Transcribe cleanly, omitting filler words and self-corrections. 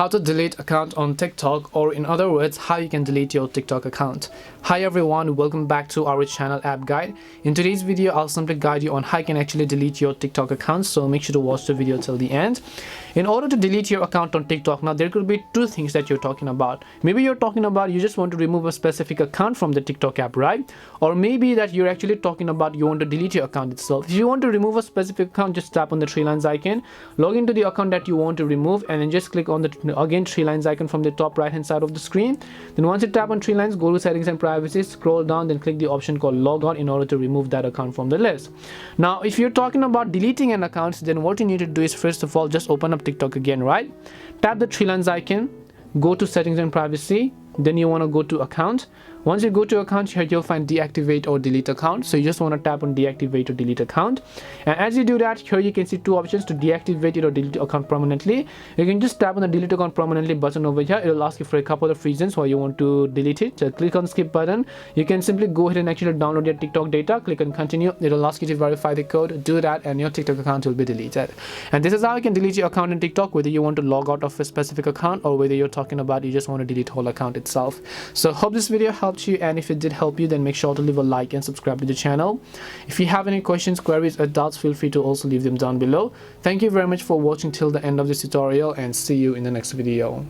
How to delete account on TikTok, or in other words, how you can delete your TikTok account. Hi everyone, welcome back to our channel App Guide. In today's video, I'll simply guide you on how you can actually delete your TikTok account, so make sure to watch the video till the end. In order to delete your account on TikTok, now there could be two things that you're talking about. Maybe you're talking about you just want to remove a specific account from the TikTok app, right? Or maybe that you're actually talking about you want to delete your account itself. If you want to remove a specific account, just tap on the three lines icon, log into the account that you want to remove, and then just click on the again three lines icon from the top right hand side of the screen. Then once you tap on three lines, go to settings and privacy, scroll down, then click the option called log out in order to remove that account from the list. Now if you're talking about deleting an account, then what you need to do is first of all just open up TikTok again, right? Tap the three lines icon, go to settings and privacy, then you want to go to account. Once you go to account, here you'll find deactivate or delete account, so you just want to tap on deactivate or delete account. And as you do that, here you can see two options to deactivate it or delete account permanently. You can just tap on the delete account permanently button over here. It'll ask you for a couple of reasons why you want to delete it. So click on skip button. You can simply go ahead and actually download your TikTok data, click on continue. It'll ask you to verify the code, do that, and your TikTok account will be deleted. And this is how you can delete your account in TikTok, whether you want to log out of a specific account or whether you're talking about you just want to delete whole account itself. So hope this video helped you, and if it did help you, then make sure to leave a like and subscribe to the channel. If you have any questions, queries, or doubts, feel free to also leave them down below. Thank you very much for watching till the end of this tutorial, and see you in the next video.